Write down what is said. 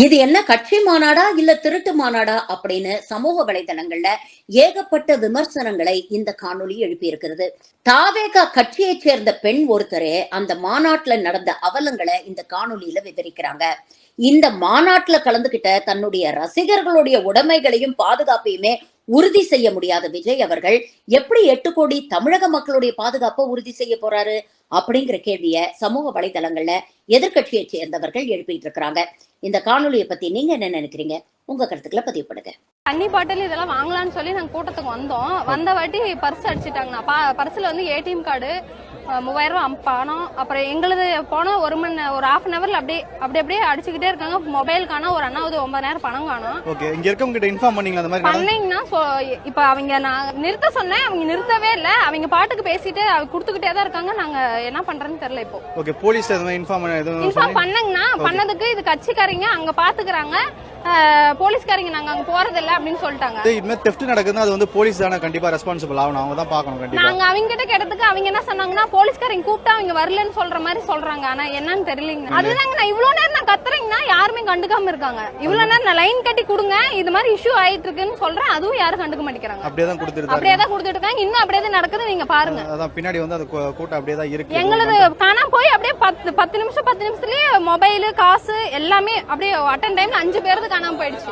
இது என்ன கட்சி மாநாடா இல்ல திருட்டு மாநாடா அப்படின்னு சமூக வலைதளங்கள்ல ஏகப்பட்ட விமர்சனங்களை இந்த காணொளி எழுப்பியிருக்கிறது. தாவேகா கட்சியைச் சேர்ந்த பெண் ஒருத்தரே அந்த மாநாட்டுல நடந்த அவலங்களை இந்த காணொளியில விவரிக்கிறாங்க. இந்த மாநாட்டுல கலந்துகிட்ட தன்னுடைய ரசிகர்களுடைய உடைமைகளையும் பாதுகாப்பையுமே உறுதி செய்ய முடியாத விஜய் அவர்கள் எப்படி 8 கோடி தமிழக மக்களுடைய பாதுகாப்பை உறுதி செய்ய போறாரு அப்படிங்கிற கேள்விய சமூக வலைதளங்கள்ல எதிர்கட்சியை சேர்ந்தவர்கள் எழுப்பிட்டு இருக்கிறாங்க. இந்த காணொலியை பத்தி நீங்க என்ன நினைக்கிறீங்க? உங்க கருத்துக்களை பதிவு பண்ணுங்க. தண்ணி பாட்டில் இதெல்லாம் வாங்கலாம்னு சொல்லி நாங்க கூட்டத்துக்கு வந்தோம். வந்த வாட்டி பர்ஸ் அடிச்சுட்டாங்கண்ணா. பர்ஸ்ல வந்து ஏடிஎம் கார்டு, 3000 ரூபாய் பணம், அப்புறம் எங்களுது போன ஒரு ஹாஃப் அன் ஹவர்ல அப்படியே அடிச்சுக்கிட்டே இருக்காங்க. மொபைல் காணோம், ஒரு அண்ணாவது 9000 பணம் காணோம். ஓகே, இங்க இருக்கவங்க கிட்ட இன்ஃபார்ம் பண்ணீங்களா? அந்த மாதிரி பண்ணீங்கன்னா இப்ப அவங்க நான் நிறுத்த சொன்னேன், அவங்க நிறுத்தவே இல்ல. அவங்க பாட்டுக்கு பேசிட்டு குடுத்துக்கிட்டே தான் இருக்காங்க. நாங்க என்ன பண்றோம்னு தெரியல இப்போ. ஓகே, போலீஸ் இன்ஃபார்ம் பண்ணீங்கன்னா பண்ணதுக்கு இது கட்சிக்காரங்க அங்க பாத்துக்கறாங்க, போலீஸ்காரங்க நாங்க அங்க போறது இல்ல அப்படின்னு சொல்லிட்டாங்க. இது தெஃப்ட் நடக்குதுன்னா அது வந்து போலீஸ் தான கண்டிப்பா ரெஸ்பான்சிபிள் ஆகணும். அவங்க தான் பார்க்கணும் கண்டிப்பா. நாங்க அவங்க கிட்ட கேட்டதுக்கு அவங்க என்ன சொன்னாங்கன்னா போலீஸ்காரங்க கூப்பிட்டா அவங்க வரலன்னு சொல்ற மாதிரி சொல்றாங்க. ஆனா என்னன்னு தெரியலங்க. அதுதாங்க நான் இவ்வளவு நேரம் நான் கத்துறேங்கன்னா யாருமே கண்டுக்காம இருக்காங்க. இவ்வளவு நேரம் நான் லைன் கட்டி கொடுங்க, இது மாதிரி இஷ்யூ ஆயிட்டு இருக்குன்னு சொல்றேன், அதுவும் யாரும் கண்டுக்க மாட்டேங்கிறாங்க. அப்படியே தான் கொடுத்துட்டு இருக்காங்க. இன்னும் அப்படியே தான் நடக்குது. நீங்க பாருங்க, அதான் பின்னாடி வந்து அது கூட்டம் அப்படியே தான் இருக்கு. எங்களது காணாம போய் அப்படியே 10 நிமிஷத்துலயே மொபைல், காசு எல்லாமே அப்படியே அட்டன் டைம்ல 5 பேருக்கு காணாம போயிடுச்சு.